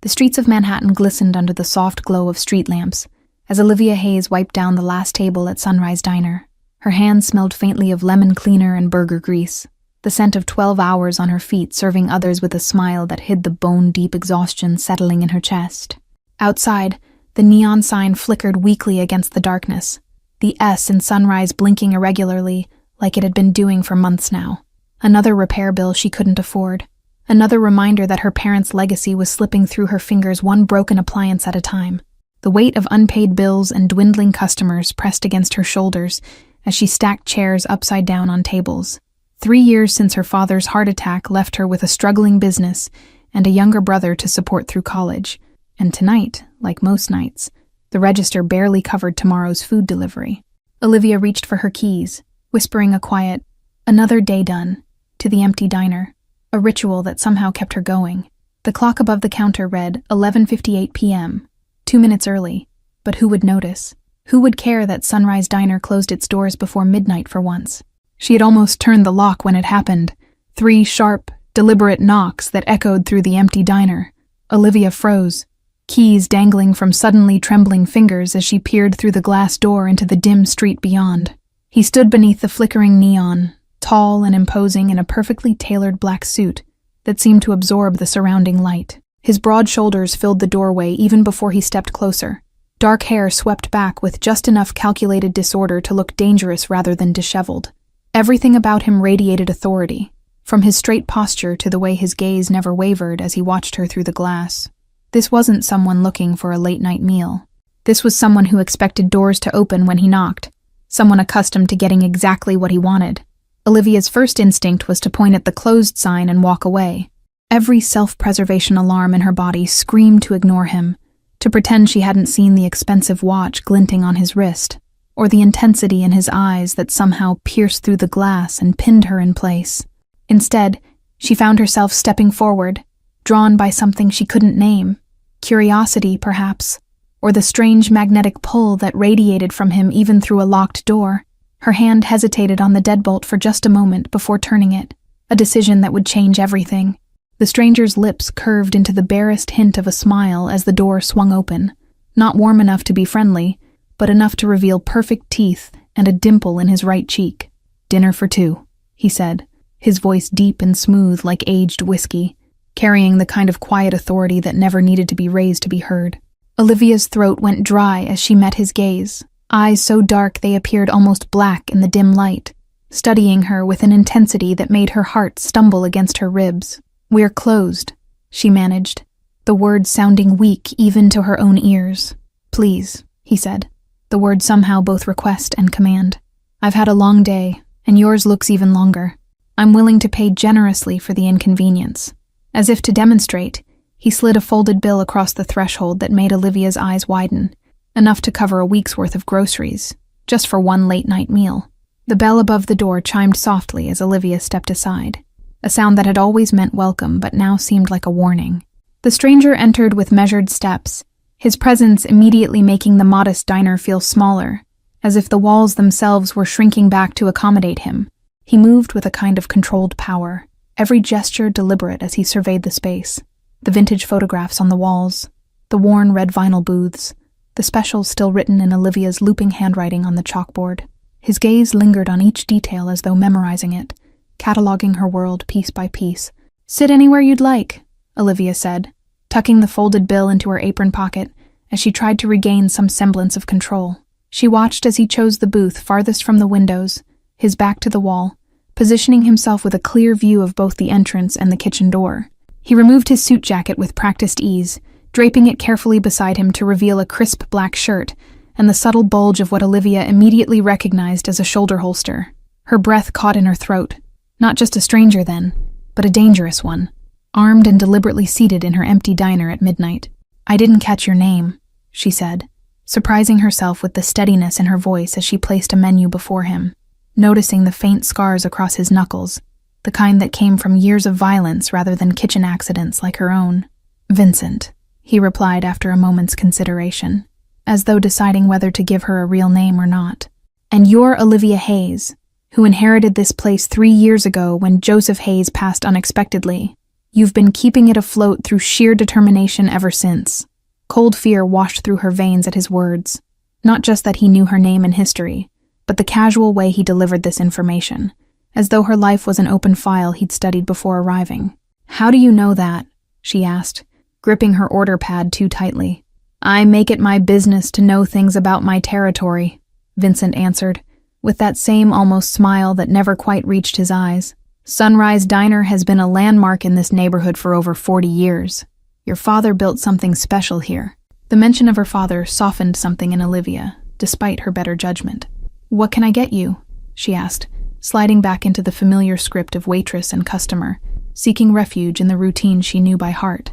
The streets of Manhattan glistened under the soft glow of street lamps as Olivia Hayes wiped down the last table at Sunrise Diner. Her hands smelled faintly of lemon cleaner and burger grease, the scent of 12 hours on her feet serving others with a smile that hid the bone-deep exhaustion settling in her chest. Outside, the neon sign flickered weakly against the darkness, the S in Sunrise blinking irregularly like it had been doing for months now. Another repair bill she couldn't afford. Another reminder that her parents' legacy was slipping through her fingers one broken appliance at a time. The weight of unpaid bills and dwindling customers pressed against her shoulders as she stacked chairs upside down on tables. 3 years since her father's heart attack left her with a struggling business and a younger brother to support through college. And tonight, like most nights, the register barely covered tomorrow's food delivery. Olivia reached for her keys, whispering a quiet, "Another day done," to the empty diner, a ritual that somehow kept her going. The clock above the counter read 11:58 p.m., 2 minutes early, but who would notice? Who would care that Sunrise Diner closed its doors before midnight for once? She had almost turned the lock when it happened. 3 sharp, deliberate knocks that echoed through the empty diner. Olivia froze, keys dangling from suddenly trembling fingers as she peered through the glass door into the dim street beyond. He stood beneath the flickering neon, tall and imposing in a perfectly tailored black suit that seemed to absorb the surrounding light. His broad shoulders filled the doorway even before he stepped closer. Dark hair swept back with just enough calculated disorder to look dangerous rather than disheveled. Everything about him radiated authority, from his straight posture to the way his gaze never wavered as he watched her through the glass. This wasn't someone looking for a late-night meal. This was someone who expected doors to open when he knocked, someone accustomed to getting exactly what he wanted. Olivia's first instinct was to point at the closed sign and walk away. Every self-preservation alarm in her body screamed to ignore him, to pretend she hadn't seen the expensive watch glinting on his wrist, or the intensity in his eyes that somehow pierced through the glass and pinned her in place. Instead, she found herself stepping forward, drawn by something she couldn't name, curiosity, perhaps, or the strange magnetic pull that radiated from him even through a locked door. Her hand hesitated on the deadbolt for just a moment before turning it, a decision that would change everything. The stranger's lips curved into the barest hint of a smile as the door swung open, not warm enough to be friendly, but enough to reveal perfect teeth and a dimple in his right cheek. "Dinner for 2, he said, his voice deep and smooth like aged whiskey, carrying the kind of quiet authority that never needed to be raised to be heard. Olivia's throat went dry as she met his gaze, eyes so dark they appeared almost black in the dim light, studying her with an intensity that made her heart stumble against her ribs. "We're closed," she managed, the words sounding weak even to her own ears. "Please," he said, the word somehow both request and command. "I've had a long day, and yours looks even longer. I'm willing to pay generously for the inconvenience." As if to demonstrate, he slid a folded bill across the threshold that made Olivia's eyes widen, enough to cover a week's worth of groceries, just for one late-night meal. The bell above the door chimed softly as Olivia stepped aside, a sound that had always meant welcome but now seemed like a warning. The stranger entered with measured steps, his presence immediately making the modest diner feel smaller, as if the walls themselves were shrinking back to accommodate him. He moved with a kind of controlled power, every gesture deliberate as he surveyed the space. The vintage photographs on the walls, the worn red vinyl booths, the specials still written in Olivia's looping handwriting on the chalkboard. His gaze lingered on each detail as though memorizing it, cataloging her world piece by piece. "Sit anywhere you'd like," Olivia said, tucking the folded bill into her apron pocket as she tried to regain some semblance of control. She watched as he chose the booth farthest from the windows, his back to the wall, positioning himself with a clear view of both the entrance and the kitchen door. He removed his suit jacket with practiced ease, draping it carefully beside him to reveal a crisp black shirt and the subtle bulge of what Olivia immediately recognized as a shoulder holster. Her breath caught in her throat. Not just a stranger then, but a dangerous one, armed and deliberately seated in her empty diner at midnight. "I didn't catch your name," she said, surprising herself with the steadiness in her voice as she placed a menu before him, noticing the faint scars across his knuckles, the kind that came from years of violence rather than kitchen accidents like her own. "Vincent," he replied after a moment's consideration, as though deciding whether to give her a real name or not. "And you're Olivia Hayes, who inherited this place 3 years ago when Joseph Hayes passed unexpectedly." You've been keeping it afloat through sheer determination ever since. Cold fear washed through her veins at his words. Not just that he knew her name and history, but the casual way he delivered this information, as though her life was an open file he'd studied before arriving. "How do you know that?" she asked, gripping her order pad too tightly. "I make it my business to know things about my territory," Vincent answered, with that same almost smile that never quite reached his eyes. "Sunrise Diner has been a landmark in this neighborhood for over 40 years. Your father built something special here." The mention of her father softened something in Olivia, despite her better judgment. "What can I get you?" she asked, sliding back into the familiar script of waitress and customer, seeking refuge in the routine she knew by heart.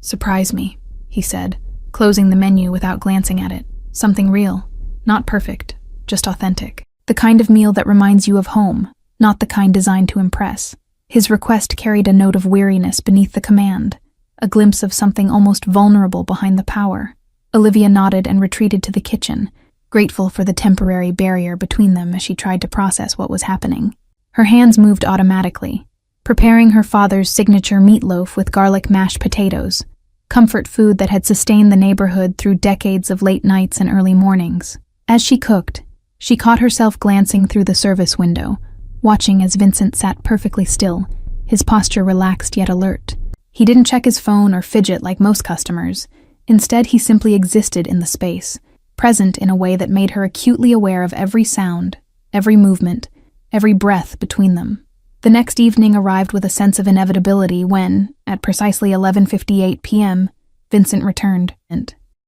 "Surprise me," he said, closing the menu without glancing at it. "Something real. Not perfect, just authentic. The kind of meal that reminds you of home, not the kind designed to impress." His request carried a note of weariness beneath the command, a glimpse of something almost vulnerable behind the power. Olivia nodded and retreated to the kitchen, grateful for the temporary barrier between them as she tried to process what was happening. Her hands moved automatically, preparing her father's signature meatloaf with garlic mashed potatoes, comfort food that had sustained the neighborhood through decades of late nights and early mornings. As she cooked, she caught herself glancing through the service window, watching as Vincent sat perfectly still, his posture relaxed yet alert. He didn't check his phone or fidget like most customers. Instead, he simply existed in the space, present in a way that made her acutely aware of every sound, every movement, every breath between them. The next evening arrived with a sense of inevitability when, at precisely 11:58 p.m., Vincent returned.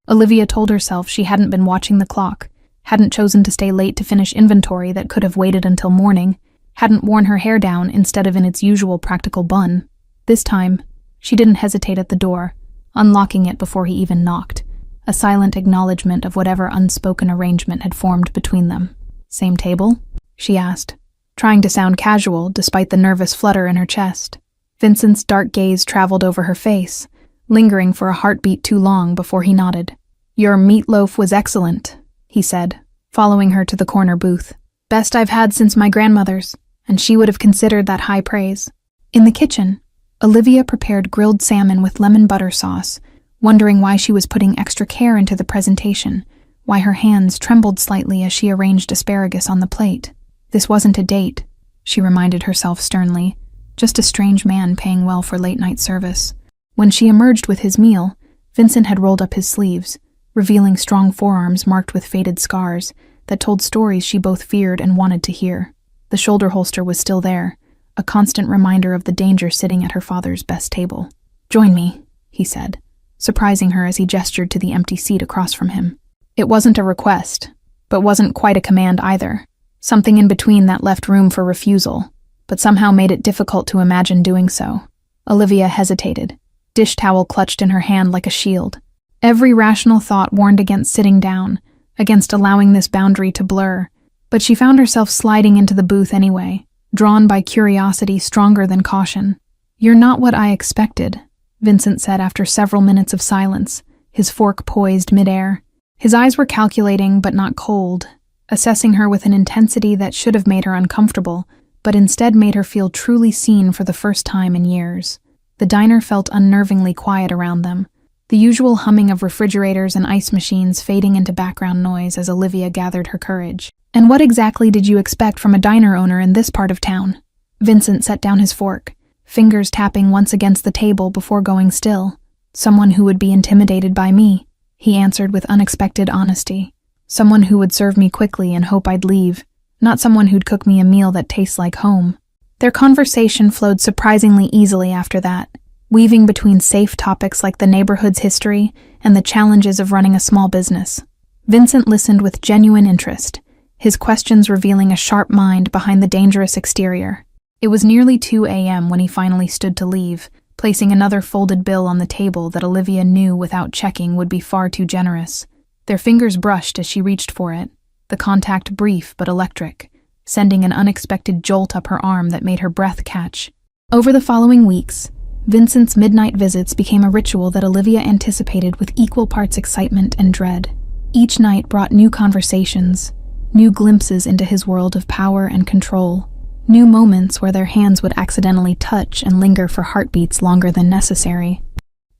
Olivia told herself she hadn't been watching the clock, hadn't chosen to stay late to finish inventory that could have waited until morning, hadn't worn her hair down instead of in its usual practical bun. This time, she didn't hesitate at the door, unlocking it before he even knocked, a silent acknowledgement of whatever unspoken arrangement had formed between them. "Same table?" she asked, trying to sound casual despite the nervous flutter in her chest. Vincent's dark gaze traveled over her face, lingering for a heartbeat too long before he nodded. "Your meatloaf was excellent," he said, following her to the corner booth. "Best I've had since my grandmother's," and she would have considered that high praise. In the kitchen, Olivia prepared grilled salmon with lemon butter sauce, wondering why she was putting extra care into the presentation, why her hands trembled slightly as she arranged asparagus on the plate. This wasn't a date, she reminded herself sternly, just a strange man paying well for late-night service. When she emerged with his meal, Vincent had rolled up his sleeves, revealing strong forearms marked with faded scars that told stories she both feared and wanted to hear. The shoulder holster was still there, a constant reminder of the danger sitting at her father's best table. "Join me," he said, surprising her as he gestured to the empty seat across from him. It wasn't a request, but wasn't quite a command either. Something in between that left room for refusal, but somehow made it difficult to imagine doing so. Olivia hesitated, dish towel clutched in her hand like a shield. Every rational thought warned against sitting down, against allowing this boundary to blur, but she found herself sliding into the booth anyway, drawn by curiosity stronger than caution. "You're not what I expected," Vincent said after several minutes of silence, his fork poised midair. His eyes were calculating but not cold, assessing her with an intensity that should have made her uncomfortable, but instead made her feel truly seen for the first time in years. The diner felt unnervingly quiet around them, the usual humming of refrigerators and ice machines fading into background noise as Olivia gathered her courage. "And what exactly did you expect from a diner owner in this part of town?" Vincent set down his fork, fingers tapping once against the table before going still. "Someone who would be intimidated by me," he answered with unexpected honesty. "Someone who would serve me quickly and hope I'd leave, not someone who'd cook me a meal that tastes like home." Their conversation flowed surprisingly easily after that, weaving between safe topics like the neighborhood's history and the challenges of running a small business. Vincent listened with genuine interest, his questions revealing a sharp mind behind the dangerous exterior. It was nearly 2 a.m. when he finally stood to leave, placing another folded bill on the table that Olivia knew without checking would be far too generous. Their fingers brushed as she reached for it, the contact brief but electric, sending an unexpected jolt up her arm that made her breath catch. Over the following weeks, Vincent's midnight visits became a ritual that Olivia anticipated with equal parts excitement and dread. Each night brought new conversations, new glimpses into his world of power and control. New moments where their hands would accidentally touch and linger for heartbeats longer than necessary.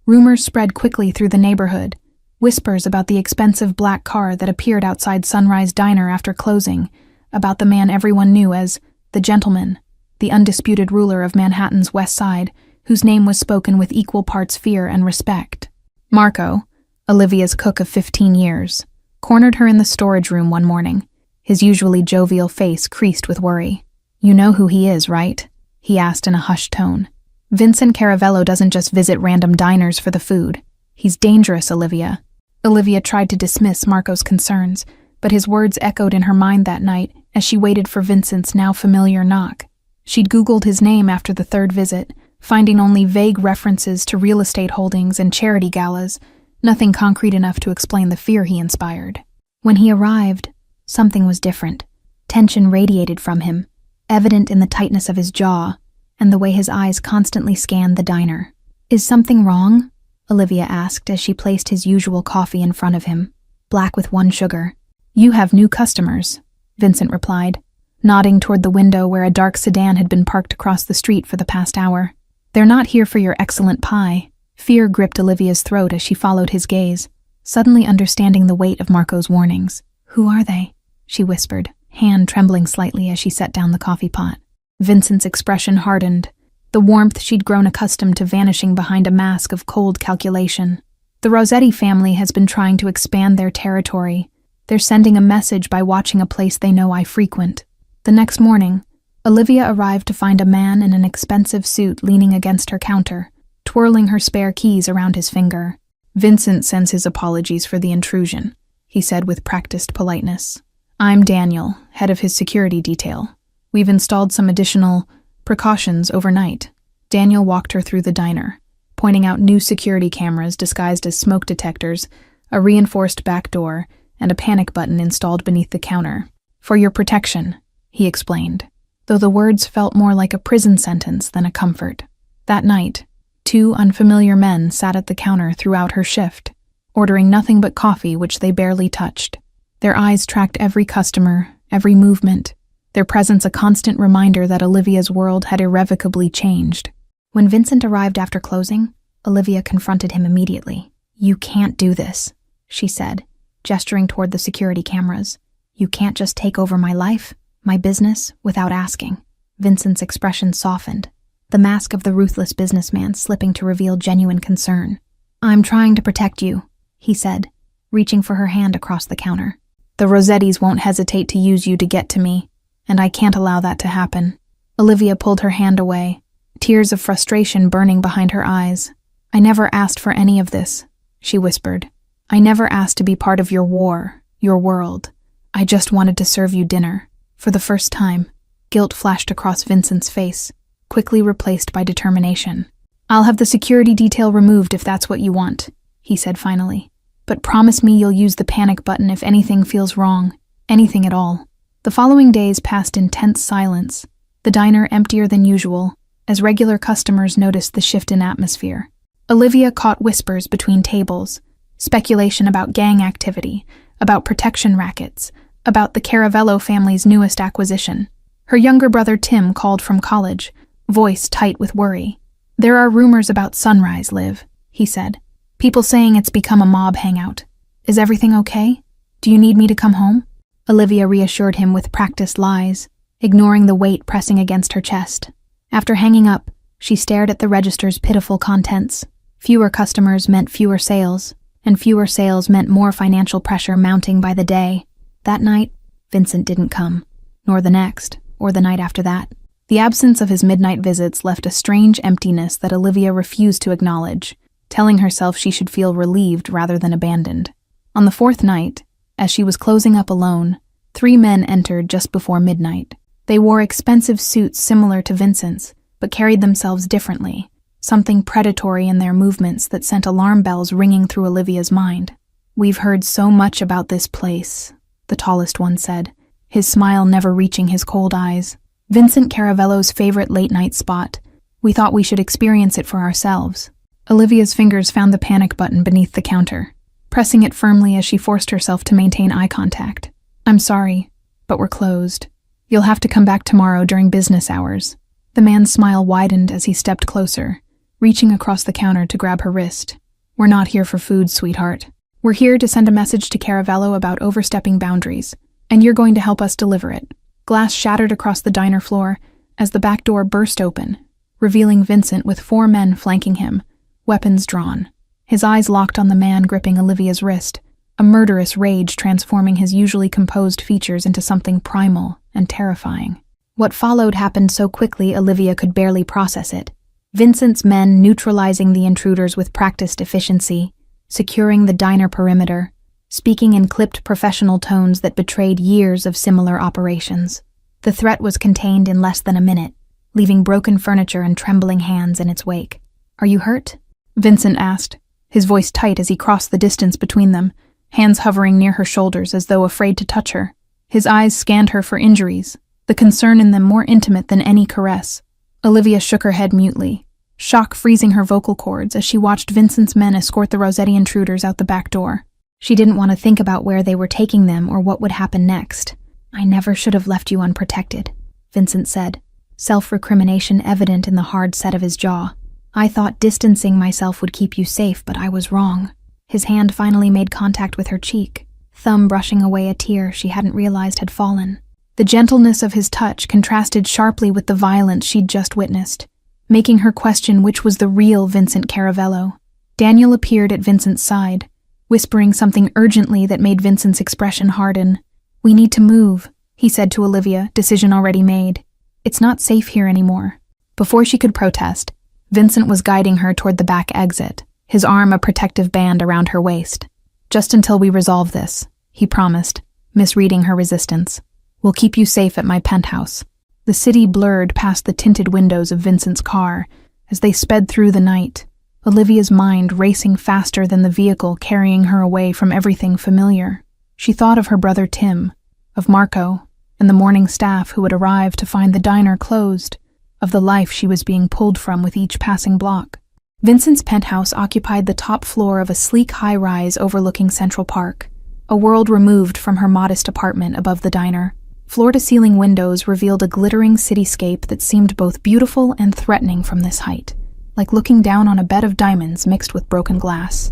Rumors spread quickly through the neighborhood. Whispers about the expensive black car that appeared outside Sunrise Diner after closing, about the man everyone knew as the gentleman, the undisputed ruler of Manhattan's West Side, whose name was spoken with equal parts fear and respect. Marco, Olivia's cook of 15 years, cornered her in the storage room one morning, his usually jovial face creased with worry. "You know who he is, right?" he asked in a hushed tone. "Vincent Caravello doesn't just visit random diners for the food. He's dangerous, Olivia." Olivia tried to dismiss Marco's concerns, but his words echoed in her mind that night as she waited for Vincent's now familiar knock. She'd Googled his name after the third visit, finding only vague references to real estate holdings and charity galas, nothing concrete enough to explain the fear he inspired. When he arrived, something was different. Tension radiated from him, evident in the tightness of his jaw and the way his eyes constantly scanned the diner. "Is something wrong?" Olivia asked as she placed his usual coffee in front of him, black with 1 sugar. "You have new customers," Vincent replied, nodding toward the window where a dark sedan had been parked across the street for the past hour. "They're not here for your excellent pie." Fear gripped Olivia's throat as she followed his gaze, suddenly understanding the weight of Marco's warnings. "Who are they?" she whispered, hand trembling slightly as she set down the coffee pot. Vincent's expression hardened, the warmth she'd grown accustomed to vanishing behind a mask of cold calculation. "The Rossetti family has been trying to expand their territory. They're sending a message by watching a place they know I frequent." The next morning, Olivia arrived to find a man in an expensive suit leaning against her counter, twirling her spare keys around his finger. "Vincent sends his apologies for the intrusion," he said with practiced politeness. "I'm Daniel, head of his security detail. We've installed some additional precautions overnight." Daniel walked her through the diner, pointing out new security cameras disguised as smoke detectors, a reinforced back door, and a panic button installed beneath the counter. "For your protection," he explained, though the words felt more like a prison sentence than a comfort. That night, 2 unfamiliar men sat at the counter throughout her shift, ordering nothing but coffee which they barely touched. Their eyes tracked every customer, every movement, their presence a constant reminder that Olivia's world had irrevocably changed. When Vincent arrived after closing, Olivia confronted him immediately. "You can't do this," she said, gesturing toward the security cameras. "You can't just take over my life, my business, without asking." Vincent's expression softened, the mask of the ruthless businessman slipping to reveal genuine concern. "I'm trying to protect you," he said, reaching for her hand across the counter. "The Rossettis won't hesitate to use you to get to me, and I can't allow that to happen." Olivia pulled her hand away, tears of frustration burning behind her eyes. "I never asked for any of this," she whispered. "I never asked to be part of your war, your world. I just wanted to serve you dinner." For the first time, guilt flashed across Vincent's face, quickly replaced by determination. "I'll have the security detail removed if that's what you want," he said finally. "But promise me you'll use the panic button if anything feels wrong, anything at all." The following days passed in tense silence, the diner emptier than usual, as regular customers noticed the shift in atmosphere. Olivia caught whispers between tables, speculation about gang activity, about protection rackets, about the Caravello family's newest acquisition. Her younger brother Tim called from college, voice tight with worry. "There are rumors about Sunrise, Liv," he said. "People saying it's become a mob hangout. Is everything okay? Do you need me to come home?" Olivia reassured him with practiced lies, ignoring the weight pressing against her chest. After hanging up, she stared at the register's pitiful contents. Fewer customers meant fewer sales, and fewer sales meant more financial pressure mounting by the day. That night, Vincent didn't come, nor the next, or the night after that. The absence of his midnight visits left a strange emptiness that Olivia refused to acknowledge, telling herself she should feel relieved rather than abandoned. On the 4th night, as she was closing up alone, 3 men entered just before midnight. They wore expensive suits similar to Vincent's, but carried themselves differently, something predatory in their movements that sent alarm bells ringing through Olivia's mind. "We've heard so much about this place," the tallest one said, his smile never reaching his cold eyes. "Vincent Caravello's favorite late-night spot. We thought we should experience it for ourselves." Olivia's fingers found the panic button beneath the counter, pressing it firmly as she forced herself to maintain eye contact. "I'm sorry, but we're closed." You'll have to come back tomorrow during business hours. The man's smile widened as he stepped closer, reaching across the counter to grab her wrist. We're not here for food, sweetheart. We're here to send a message to Caravello about overstepping boundaries, and you're going to help us deliver it. Glass shattered across the diner floor as the back door burst open, revealing Vincent with 4 men flanking him, weapons drawn. His eyes locked on the man gripping Olivia's wrist, a murderous rage transforming his usually composed features into something primal and terrifying. What followed happened so quickly Olivia could barely process it. Vincent's men neutralizing the intruders with practiced efficiency, securing the diner perimeter, speaking in clipped professional tones that betrayed years of similar operations. The threat was contained in less than a minute, leaving broken furniture and trembling hands in its wake. Are you hurt? Vincent asked, his voice tight as he crossed the distance between them, hands hovering near her shoulders as though afraid to touch her. His eyes scanned her for injuries, the concern in them more intimate than any caress. Olivia shook her head mutely, shock freezing her vocal cords as she watched Vincent's men escort the Rossetti intruders out the back door. She didn't want to think about where they were taking them or what would happen next. I never should have left you unprotected, Vincent said, self-recrimination evident in the hard set of his jaw. I thought distancing myself would keep you safe, but I was wrong. His hand finally made contact with her cheek, thumb brushing away a tear she hadn't realized had fallen. The gentleness of his touch contrasted sharply with the violence she'd just witnessed, making her question which was the real Vincent Caravello. Daniel appeared at Vincent's side, whispering something urgently that made Vincent's expression harden. We need to move, he said to Olivia, decision already made. It's not safe here anymore. Before she could protest, Vincent was guiding her toward the back exit, his arm a protective band around her waist. Just until we resolve this, he promised, misreading her resistance. We'll keep you safe at my penthouse. The city blurred past the tinted windows of Vincent's car as they sped through the night, Olivia's mind racing faster than the vehicle carrying her away from everything familiar. She thought of her brother Tim, of Marco, and the morning staff who had arrived to find the diner closed, of the life she was being pulled from with each passing block. Vincent's penthouse occupied the top floor of a sleek high-rise overlooking Central Park, a world removed from her modest apartment above the diner. Floor-to-ceiling windows revealed a glittering cityscape that seemed both beautiful and threatening from this height, like looking down on a bed of diamonds mixed with broken glass.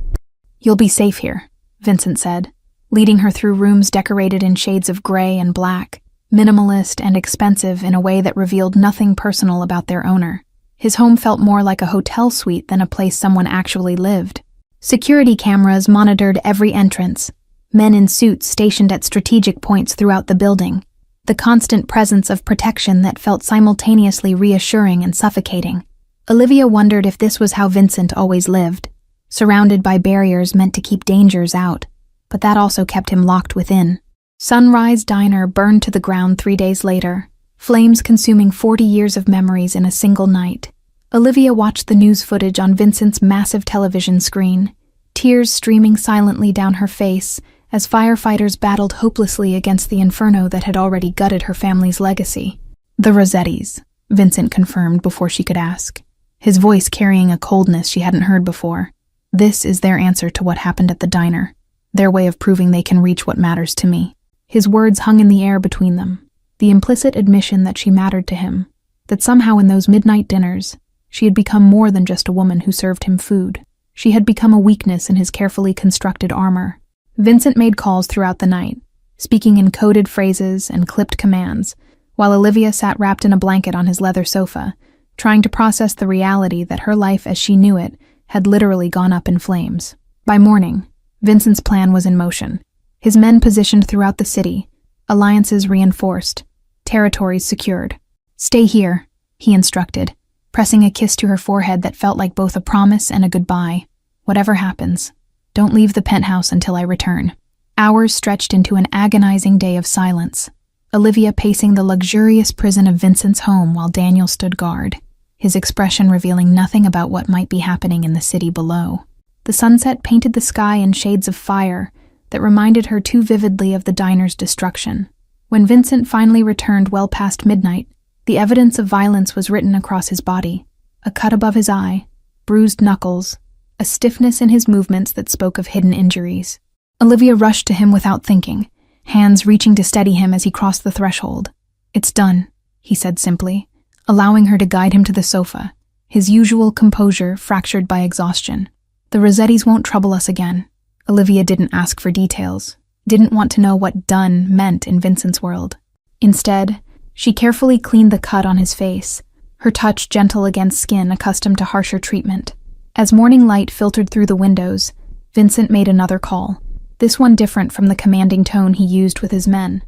You'll be safe here, Vincent said, leading her through rooms decorated in shades of gray and black, minimalist and expensive in a way that revealed nothing personal about their owner. His home felt more like a hotel suite than a place someone actually lived. Security cameras monitored every entrance, men in suits stationed at strategic points throughout the building, the constant presence of protection that felt simultaneously reassuring and suffocating. Olivia wondered if this was how Vincent always lived, surrounded by barriers meant to keep dangers out, but that also kept him locked within. Sunrise Diner burned to the ground 3 days later, flames consuming 40 years of memories in a single night. Olivia watched the news footage on Vincent's massive television screen, tears streaming silently down her face as firefighters battled hopelessly against the inferno that had already gutted her family's legacy. The Rossettis, Vincent confirmed before she could ask, his voice carrying a coldness she hadn't heard before. This is their answer to what happened at the diner, their way of proving they can reach what matters to me. His words hung in the air between them, the implicit admission that she mattered to him, that somehow in those midnight dinners, she had become more than just a woman who served him food. She had become a weakness in his carefully constructed armor. Vincent made calls throughout the night, speaking in coded phrases and clipped commands, while Olivia sat wrapped in a blanket on his leather sofa, trying to process the reality that her life as she knew it had literally gone up in flames. By morning, Vincent's plan was in motion. His men positioned throughout the city, alliances reinforced, territories secured. Stay here, he instructed, pressing a kiss to her forehead that felt like both a promise and a goodbye. Whatever happens, don't leave the penthouse until I return. Hours stretched into an agonizing day of silence, Olivia pacing the luxurious prison of Vincent's home while Daniel stood guard, his expression revealing nothing about what might be happening in the city below. The sunset painted the sky in shades of fire that reminded her too vividly of the diner's destruction. When Vincent finally returned well past midnight, the evidence of violence was written across his body, a cut above his eye, bruised knuckles, a stiffness in his movements that spoke of hidden injuries. Olivia rushed to him without thinking, hands reaching to steady him as he crossed the threshold. "It's done," he said simply, allowing her to guide him to the sofa, his usual composure fractured by exhaustion. "The Rossettis won't trouble us again." Olivia didn't ask for details, didn't want to know what done meant in Vincent's world. Instead, she carefully cleaned the cut on his face, her touch gentle against skin accustomed to harsher treatment. As morning light filtered through the windows, Vincent made another call, this one different from the commanding tone he used with his men.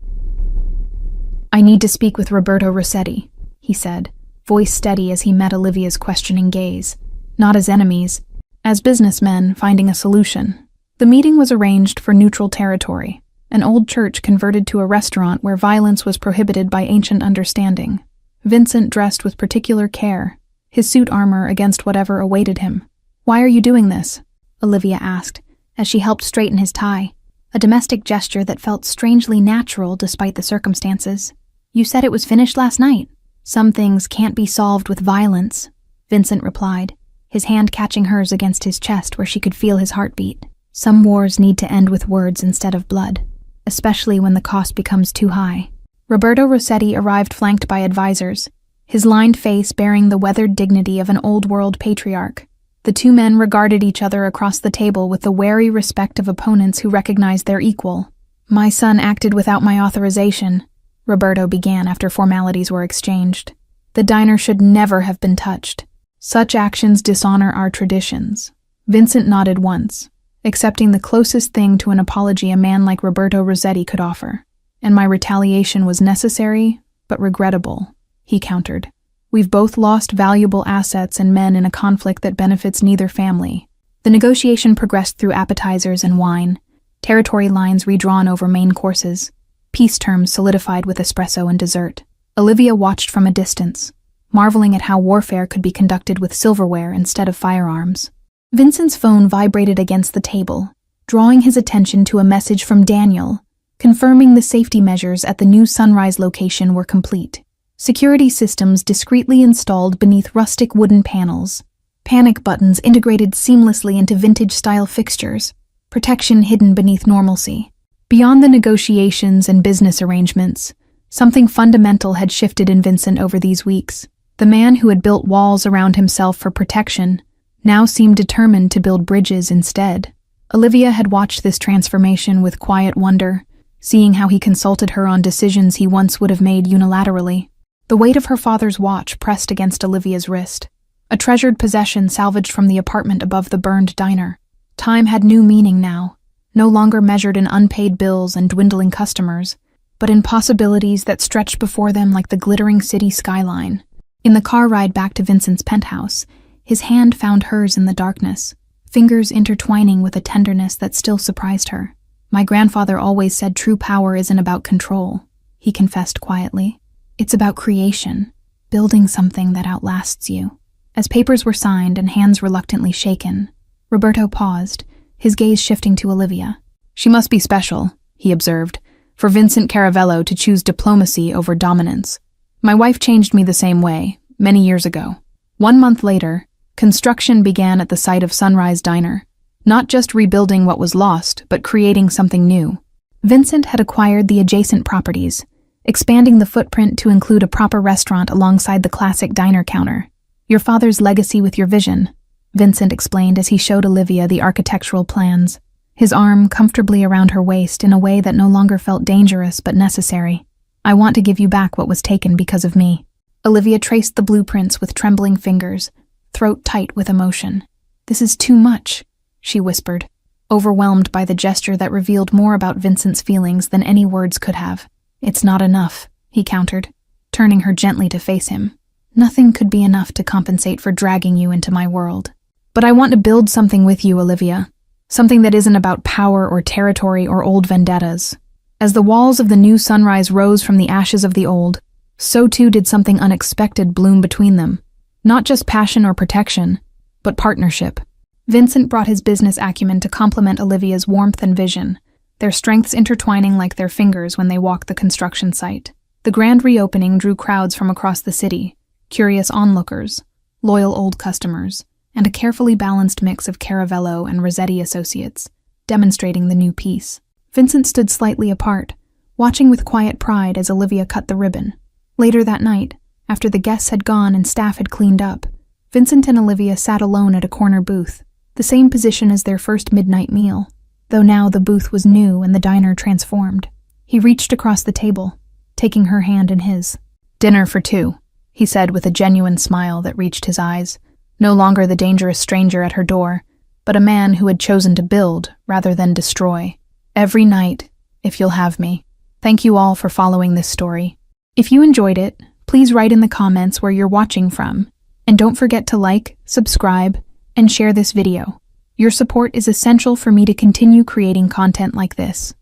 "I need to speak with Roberto Rossetti," he said, voice steady as he met Olivia's questioning gaze. Not as enemies, as businessmen finding a solution. The meeting was arranged for neutral territory, an old church converted to a restaurant where violence was prohibited by ancient understanding. Vincent dressed with particular care, his suit armor against whatever awaited him. "Why are you doing this?" Olivia asked, as she helped straighten his tie, a domestic gesture that felt strangely natural despite the circumstances. "You said it was finished last night." "Some things can't be solved with violence," Vincent replied, his hand catching hers against his chest where she could feel his heartbeat. "Some wars need to end with words instead of blood, especially when the cost becomes too high." Roberto Rossetti arrived flanked by advisors, his lined face bearing the weathered dignity of an old-world patriarch. The two men regarded each other across the table with the wary respect of opponents who recognized their equal. "My son acted without my authorization," Roberto began after formalities were exchanged. "The diner should never have been touched. Such actions dishonor our traditions." Vincent nodded once, accepting the closest thing to an apology a man like Roberto Rossetti could offer. "And my retaliation was necessary, but regrettable," he countered. "We've both lost valuable assets and men in a conflict that benefits neither family." The negotiation progressed through appetizers and wine, territory lines redrawn over main courses, peace terms solidified with espresso and dessert. Olivia watched from a distance, marveling at how warfare could be conducted with silverware instead of firearms. Vincent's phone vibrated against the table, drawing his attention to a message from Daniel, confirming the safety measures at the new Sunrise location were complete. Security systems discreetly installed beneath rustic wooden panels, panic buttons integrated seamlessly into vintage-style fixtures, protection hidden beneath normalcy. Beyond the negotiations and business arrangements, something fundamental had shifted in Vincent over these weeks. The man who had built walls around himself for protection now seemed determined to build bridges instead. Olivia had watched this transformation with quiet wonder, seeing how he consulted her on decisions he once would have made unilaterally. The weight of her father's watch pressed against Olivia's wrist, a treasured possession salvaged from the apartment above the burned diner. Time had new meaning now, no longer measured in unpaid bills and dwindling customers, but in possibilities that stretched before them like the glittering city skyline. In the car ride back to Vincent's penthouse, his hand found hers in the darkness, fingers intertwining with a tenderness that still surprised her. "My grandfather always said true power isn't about control," he confessed quietly. "It's about creation, building something that outlasts you." As papers were signed and hands reluctantly shaken, Roberto paused, his gaze shifting to Olivia. "She must be special," he observed, "for Vincent Caravello to choose diplomacy over dominance. My wife changed me the same way, many years ago." 1 month later, construction began at the site of Sunrise Diner, not just rebuilding what was lost, but creating something new. Vincent had acquired the adjacent properties, expanding the footprint to include a proper restaurant alongside the classic diner counter. "Your father's legacy with your vision," Vincent explained as he showed Olivia the architectural plans, his arm comfortably around her waist in a way that no longer felt dangerous but necessary. "I want to give you back what was taken because of me." Olivia traced the blueprints with trembling fingers, throat tight with emotion. "This is too much," she whispered, overwhelmed by the gesture that revealed more about Vincent's feelings than any words could have. "It's not enough," he countered, turning her gently to face him. "Nothing could be enough to compensate for dragging you into my world. But I want to build something with you, Olivia. Something that isn't about power or territory or old vendettas." As the walls of the new Sunrise rose from the ashes of the old, so too did something unexpected bloom between them. Not just passion or protection, but partnership. Vincent brought his business acumen to complement Olivia's warmth and vision, their strengths intertwining like their fingers when they walked the construction site. The grand reopening drew crowds from across the city, curious onlookers, loyal old customers, and a carefully balanced mix of Caravello and Rossetti associates, demonstrating the new piece. Vincent stood slightly apart, watching with quiet pride as Olivia cut the ribbon. Later that night, after the guests had gone and staff had cleaned up, Vincent and Olivia sat alone at a corner booth, the same position as their first midnight meal, though now the booth was new and the diner transformed. He reached across the table, taking her hand in his. "Dinner for two," he said with a genuine smile that reached his eyes, no longer the dangerous stranger at her door, but a man who had chosen to build rather than destroy. "Every night, if you'll have me." Thank you all for following this story. If you enjoyed it, please write in the comments where you're watching from, and don't forget to like, subscribe, and share this video. Your support is essential for me to continue creating content like this.